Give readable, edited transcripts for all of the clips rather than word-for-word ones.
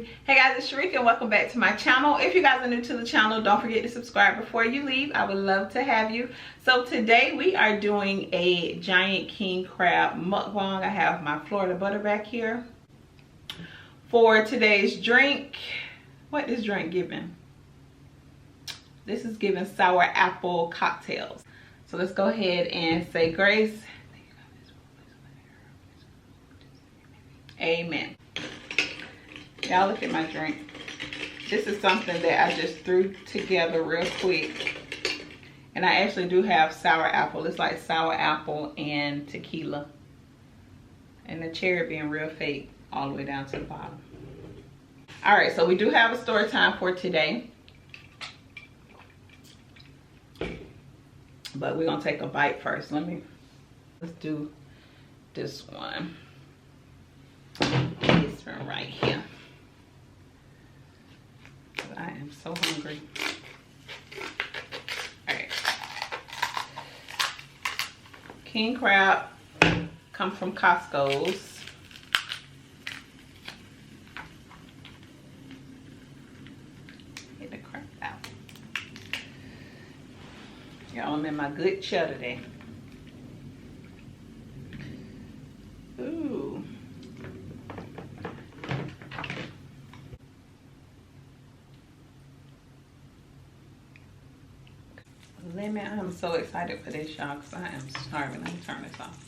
Hey guys, it's Sharika and welcome back to my channel. If you guys are new to the channel, don't forget to subscribe before you leave. I would love to have you. So today we are doing a giant king crab mukbang. I have my Florida butter back here. For today's drink, what is drink giving? This is giving sour apple cocktails. So let's go ahead and say grace. Amen. Y'all look at my drink. This is something that I just threw together real quick. And I actually do have sour apple. It's like sour apple and tequila. And the cherry being real fake all the way down to the bottom. Alright, so we do have a story time for today. But we're going to take a bite first. Let's do this one. This one right here. I am so hungry. All right. King crab come from COSTCOS. Get the crab out. Y'all, I'm in my good cheddar today. Ooh. Lemon, I'm so excited for this, y'all, because I am starving. Let me turn this off.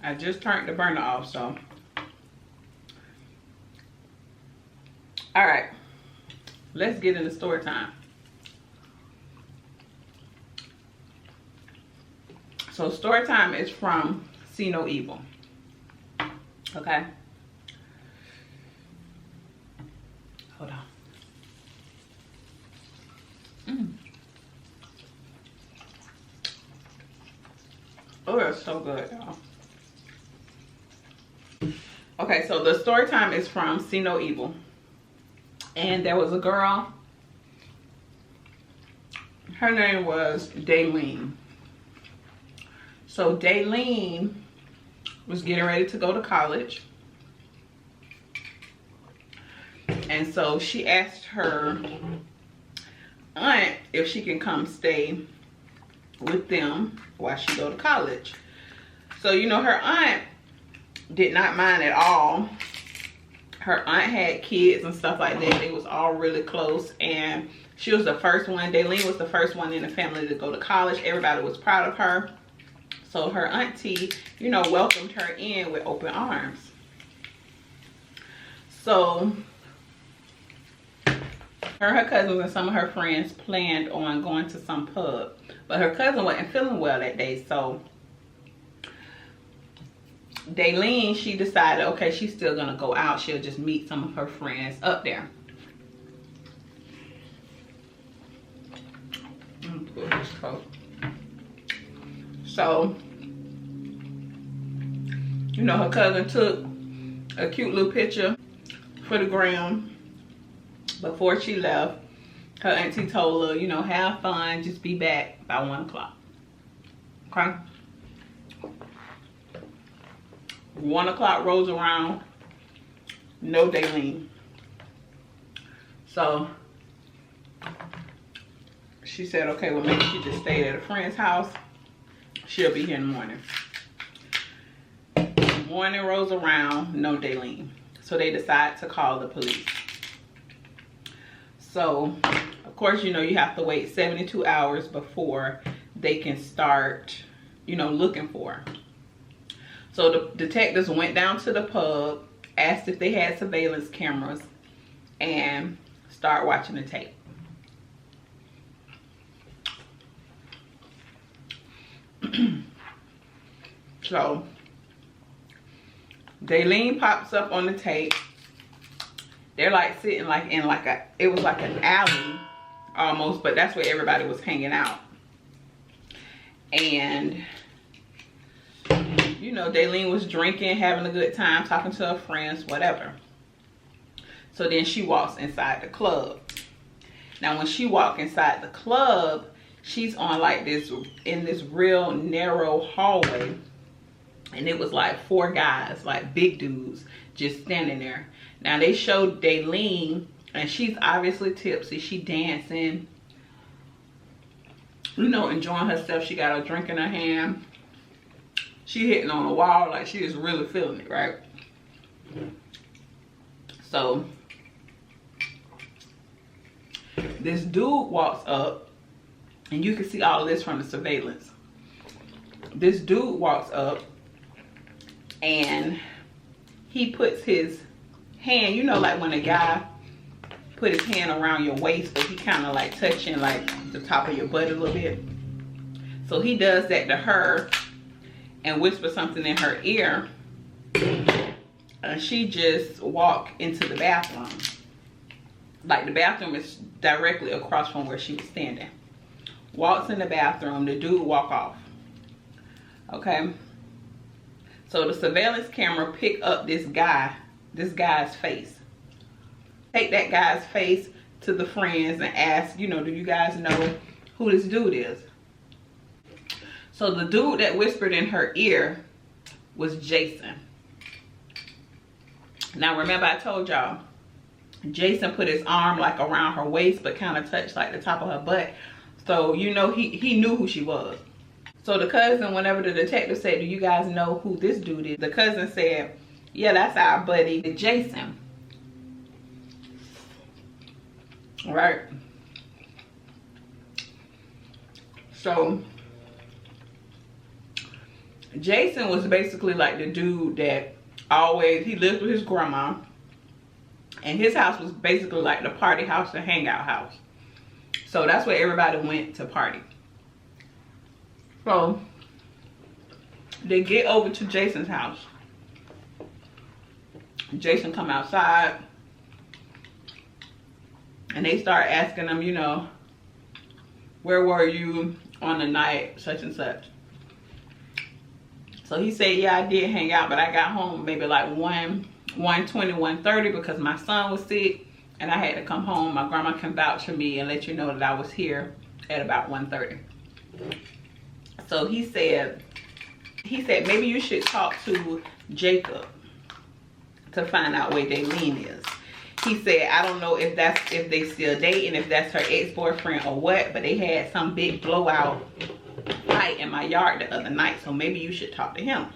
I just turned the burner off, so. All right, let's get into story time. So story time is from See No Evil. Okay. Hold on. Oh, that's so good, y'all. Okay, so the story time is from See No Evil. And there was a girl. Her name was Daylene. So Daylene was getting ready to go to college. And so she asked her aunt if she can come stay with them while she go to college. So, you know, her aunt did not mind at all. Her aunt had kids and stuff like that. They was all really close. And she was the first one. Daylene was the first one in the family to go to college. Everybody was proud of her. So her auntie, you know, welcomed her in with open arms. So her cousins and some of her friends planned on going to some pub. But her cousin wasn't feeling well that day. So Daylene, she decided, okay, she's still going to go out. She'll just meet some of her friends up there. Put this coat. So, you know, her cousin took a cute little picture for the gram before she left. Her auntie told her, you know, have fun, just be back by 1 o'clock. Okay? 1 o'clock rolls around, no Daylene. So she said, okay, well, maybe she just stayed at a friend's house. She'll be here in the morning. Morning rolls around, no Daylene. So they decide to call the police. So, of course, you know, you have to wait 72 hours before they can start, you know, looking for her. So the detectives went down to the pub, asked if they had surveillance cameras, and start watching the tape. So Daylene pops up on the tape. They're like sitting like in like a, it was like an alley almost, but that's where everybody was hanging out. And you know, Daylene was drinking, having a good time, talking to her friends, whatever. So then she walks inside the club. Now when she walked inside the club, she's on like this, in this real narrow hallway. And it was like 4 guys, like big dudes, just standing there. Now they showed Daylene, and she's obviously tipsy. She dancing, you know, enjoying herself. She got a drink in her hand. She hitting on the wall, like she is really feeling it, right? So this dude walks up, and you can see all of this from the surveillance. This dude walks up, and he puts his hand, you know, like when a guy put his hand around your waist, but he kind of like touching like the top of your butt a little bit. So he does that to her and whispers something in her ear, and she just walked into the bathroom. Like the bathroom is directly across from where she was standing. Walks in the bathroom, the dude walk off. Okay. So the surveillance camera pick up this guy's face. Take that guy's face to the friends and ask, you know, do you guys know who this dude is? So the dude that whispered in her ear was Jason. Now remember I told y'all, Jason put his arm like around her waist but kind of touched like the top of her butt. So you know he knew who she was. So the cousin, whenever the detective said, do you guys know who this dude is? The cousin said, yeah, that's our buddy, Jason. All right. So Jason was basically like the dude that he lived with his grandma. And his house was basically like the party house, the hangout house. So that's where everybody went to party. So they get over to Jason's house. Jason come outside, and they start asking him, you know, where were you on the night such and such? So he said, yeah, I did hang out, but I got home maybe like 1:20, 1:30 because my son was sick and I had to come home. My grandma can vouch for me and let you know that I was here at about 1:30. So he said maybe you should talk to Jacob to find out where Daylene is. He said, I don't know if they still dating, if that's her ex-boyfriend or what, but they had some big blowout fight in my yard the other night, so maybe you should talk to him.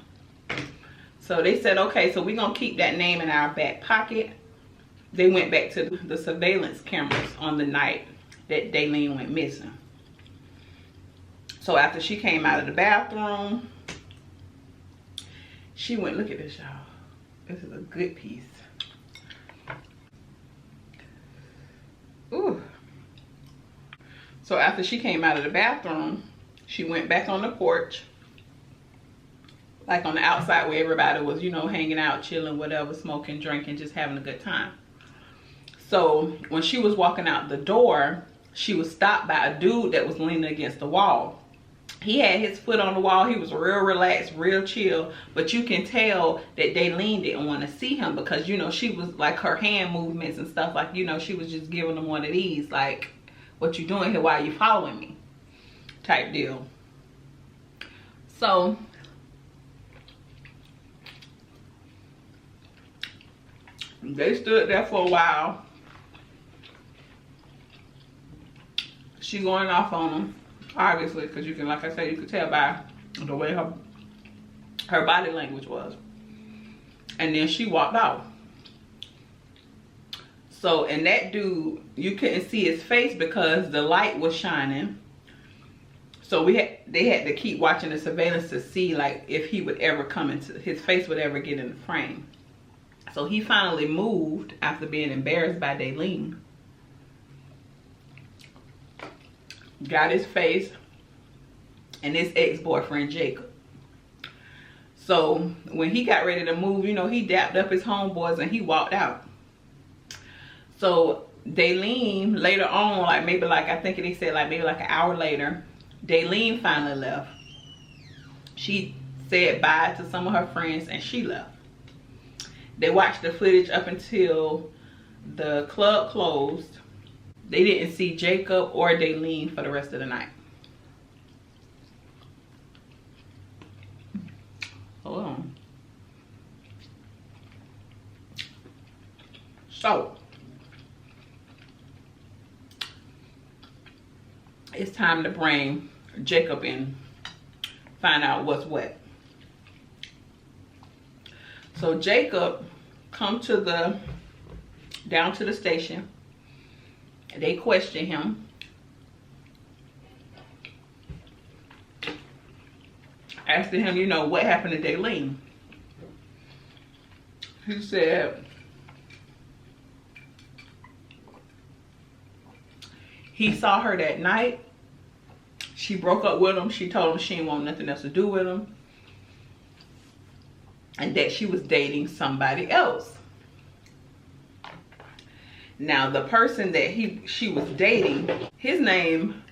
So they said, okay, so we're gonna keep that name in our back pocket. They went back to the surveillance cameras on the night that Daylene went missing. So after she came out of the bathroom, she went, look at this, y'all. This is a good piece. Ooh. So after she came out of the bathroom, she went back on the porch, like on the outside where everybody was, you know, hanging out, chilling, whatever, smoking, drinking, just having a good time. So when she was walking out the door, she was stopped by a dude that was leaning against the wall. He had his foot on the wall. He was real relaxed, real chill. But you can tell that Daylene didn't want to see him because, you know, she was like her hand movements and stuff. Like, you know, she was just giving him one of these. Like, what you doing here? Why are you following me? Type deal. So they stood there for a while. She going off on him. Obviously, because you can, like I said, you could tell by the way her body language was. And then she walked out. So, and that dude, you couldn't see his face because the light was shining. So they had to keep watching the surveillance to see like if he would ever come into, his face would ever get in the frame. So he finally moved after being embarrassed by Daylene. Got his face and his ex-boyfriend Jacob. So when he got ready to move, you know, he dapped up his homeboys and he walked out. So Daylene later on, like maybe like, I think they said like maybe like an hour later, Daylene finally left. She said bye to some of her friends and she left. They watched the footage up until the club closed. They didn't see Jacob or Daylene for the rest of the night. Hold on. So it's time to bring Jacob in, find out what's what. So Jacob come to the down to the station. They question him. Asking him, you know, what happened to Daylene? He said he saw her that night. She broke up with him. She told him she didn't want nothing else to do with him. And that she was dating somebody else. Now, the person that she was dating, his name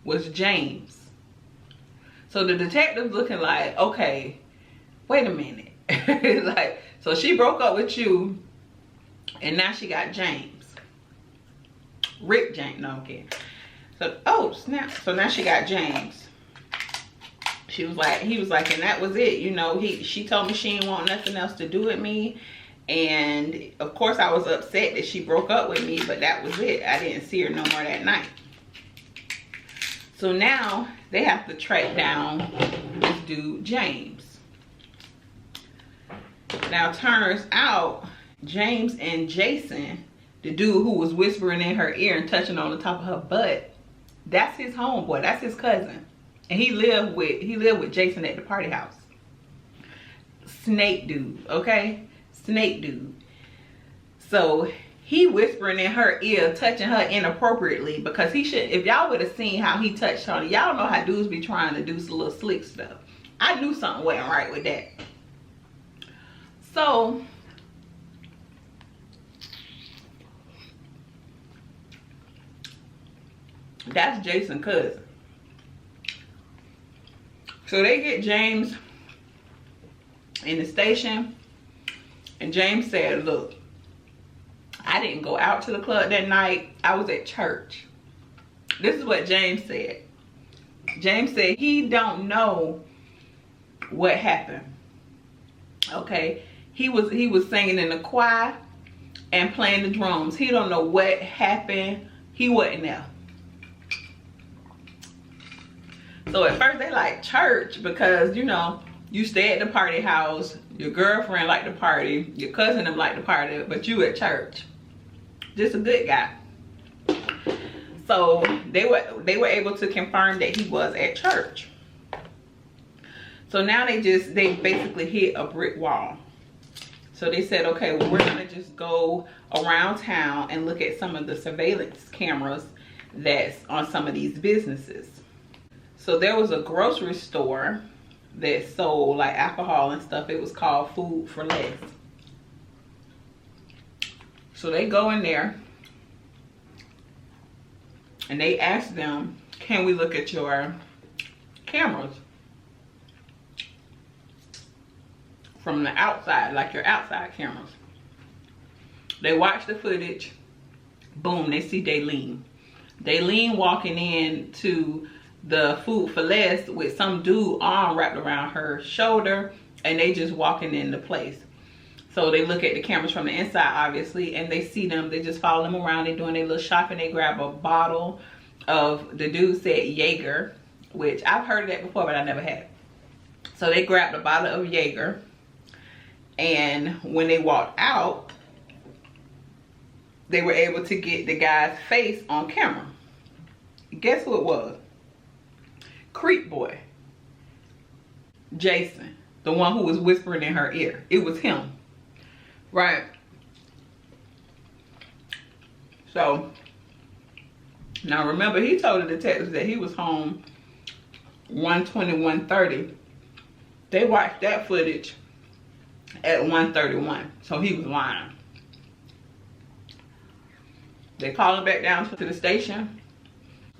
was James. So the detective's looking like, okay, wait a minute. Like, so she broke up with you, and now she got James. Rick James, no, I'm kidding. So, oh, snap. So now she got James. He was like, and that was it. You know, she told me she didn't want nothing else to do with me. And of course I was upset that she broke up with me, but that was it. I didn't see her no more that night. So now they have to track down this dude, James. Now turns out James and Jason, the dude who was whispering in her ear and touching on the top of her butt, that's his homeboy, that's his cousin. And he lived with Jason at the party house. Snake dude, okay? Snake dude. So he whispering in her ear, touching her inappropriately, because he should, if y'all would have seen how he touched her, y'all know how dudes be trying to do some little slick stuff. I knew something wasn't right with that. So that's Jason's cousin. So they get James in the station, and James said, look, I didn't go out to the club that night. I was at church. This is what James said. James said he don't know what happened. Okay, he was singing in the choir and playing the drums. He don't know what happened. He wasn't there. So at first they like church because, you know, you stay at the party house, your girlfriend liked the party, your cousin them liked the party, but you at church. Just a good guy. So they were able to confirm that he was at church. So now they basically hit a brick wall. So they said, okay, well, we're gonna just go around town and look at some of the surveillance cameras that's on some of these businesses. So there was a grocery store that sold like alcohol and stuff. It was called Food for Less. So they go in there and they ask them, can we look at your cameras from the outside, like your outside cameras? They watch the footage. Boom, they see Daylene. Daylene walking in to the Food for Less with some dude arm wrapped around her shoulder, and they just walking into place. So they look at the cameras from the inside, obviously, and they see them. They just follow them around. They're doing their little shopping. They grab a bottle of, the dude said Jaeger, which I've heard of that before, but I never had it. So they grabbed a bottle of Jaeger, and when they walked out, they were able to get the guy's face on camera. Guess who it was? Creep boy. Jason, the one who was whispering in her ear. It was him. Right? So, now remember, he told the detectives that he was home 1:20, 1:30. They watched that footage at 1:31. So he was lying. They called him back down to the station.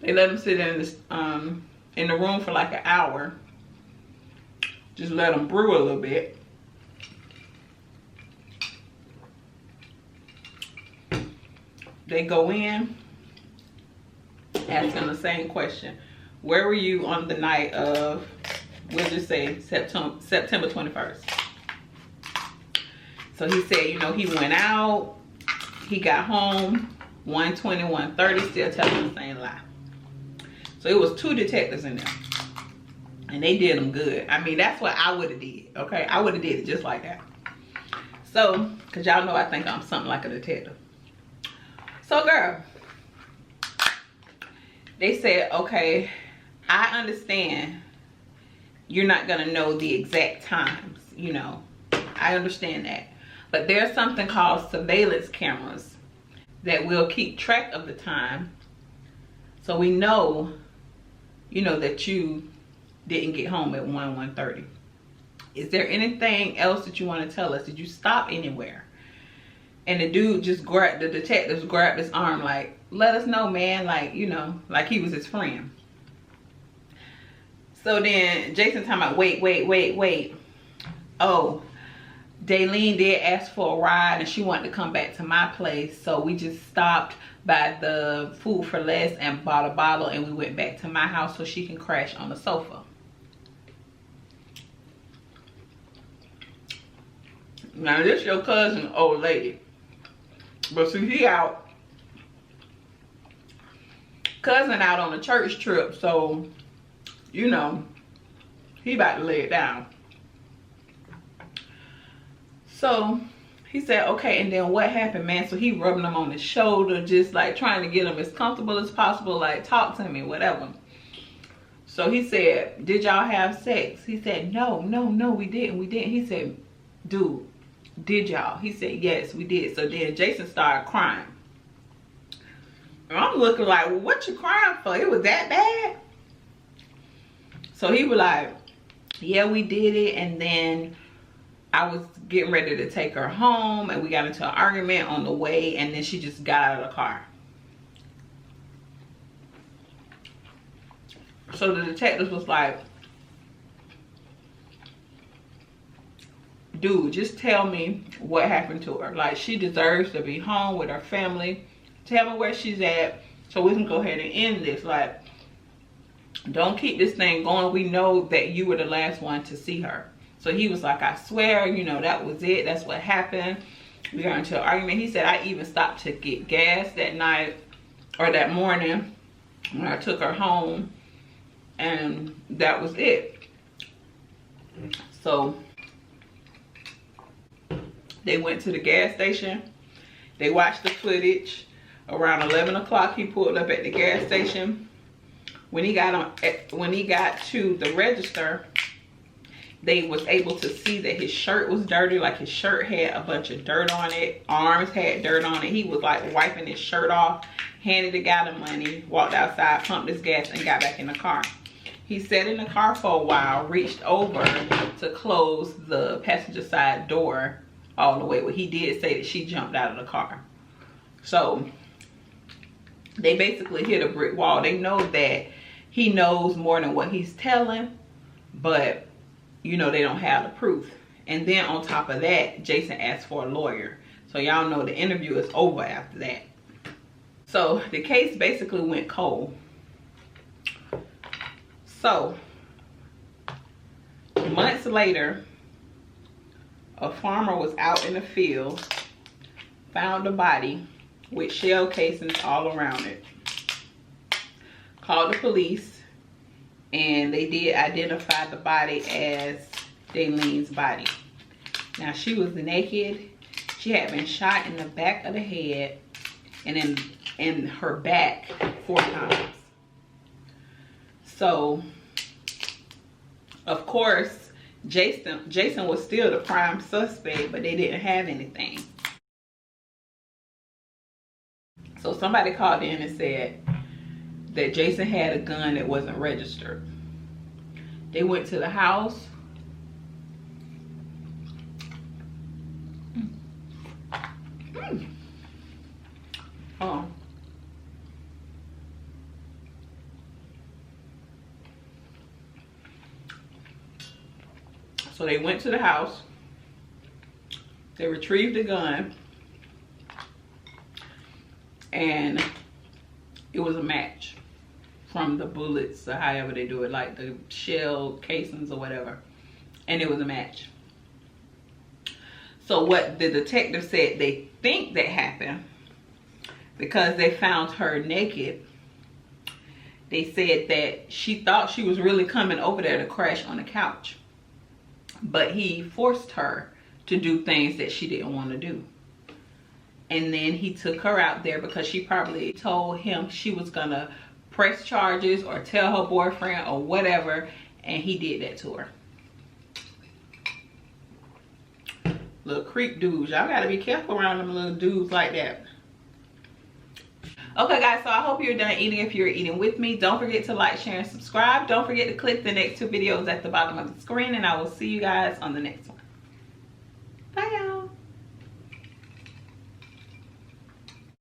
They let him sit in the room for like an hour. Just let him brew a little bit. they go in asking the same question. Where were you on the night of, we'll just say September 21st? So he said, you know, he went out, he got home 1:20, 1:30, still telling the same lie. So it was 2 detectives in there, and they did them good. I mean, that's what I would have did, okay? I would have did it just like that. So, because y'all know I think I'm something like a detective. So, girl, they said, okay, I understand you're not going to know the exact times, you know. I understand that. But there's something called surveillance cameras that will keep track of the time. So we know, you know, that you didn't get home at 1:30. Is there anything else that you want to tell us? Did you stop anywhere? And the dude just grabbed, the detectives grabbed his arm like, let us know, man. Like, you know, like he was his friend. So then Jason talking about, wait. Oh, Daylene did ask for a ride and she wanted to come back to my place. So we just stopped by the Food for Less and bought a bottle, and we went back to my house so she can crash on the sofa. Now this your cousin, old lady. But see, he out. Cousin out on a church trip, so, you know, he about to lay it down. So he said, okay, and then what happened, man? So he rubbing him on his shoulder, just like trying to get him as comfortable as possible, like talk to me, whatever. So he said, did y'all have sex? He said, no, we didn't. He said, dude, did y'all? He said, yes, we did. So then Jason started crying. And I'm looking like, well, what you crying for? It was that bad? So he was like, yeah, we did it. And then I was getting ready to take her home, and we got into an argument on the way, and then she just got out of the car. So the detectives was like, dude, just tell me what happened to her. Like, she deserves to be home with her family. Tell me where she's at so we can go ahead and end this. Like, don't keep this thing going. We know that you were the last one to see her. So he was like, I swear, you know, that was it. That's what happened. We got into an argument. He said, I even stopped to get gas that night or that morning when I took her home. And that was it. So they went to the gas station. They watched the footage. Around 11 o'clock, he pulled up at the gas station. When he got to the register, they was able to see that his shirt was dirty. Like, his shirt had a bunch of dirt on it. Arms had dirt on it. He was like wiping his shirt off, handed the guy the money, walked outside, pumped his gas, and got back in the car. He sat in the car for a while, reached over to close the passenger side door all the way. Well, he did say that she jumped out of the car. So they basically hit a brick wall. They know that he knows more than what he's telling, but you know, they don't have the proof. And then on top of that, Jason asked for a lawyer. So y'all know the interview is over after that. So the case basically went cold. So months later, a farmer was out in the field, found a body with shell casings all around it. Called the police, and they did identify the body as Daylene's body. Now, she was naked. She had been shot in the back of the head and in her back 4 times. So, of course, Jason was still the prime suspect, but they didn't have anything. So somebody called in and said that Jason had a gun that wasn't registered. They went to the house. Oh. So they went to the house. They retrieved the gun. and it was a match from the bullets or however they do it, like the shell casings or whatever, and it was a match. So what the detective said they think that happened, because they found her naked, they said that she thought she was really coming over there to crash on the couch, but he forced her to do things that she didn't want to do. And then he took her out there because she probably told him she was gonna press charges or tell her boyfriend or whatever, and he did that to her. Little creep dudes. Y'all gotta be careful around them little dudes like that. Okay guys, so I hope you're done eating if you're eating with me. Don't forget to like, share, and subscribe. Don't forget to click the next 2 videos at the bottom of the screen, and I will see you guys on the next one.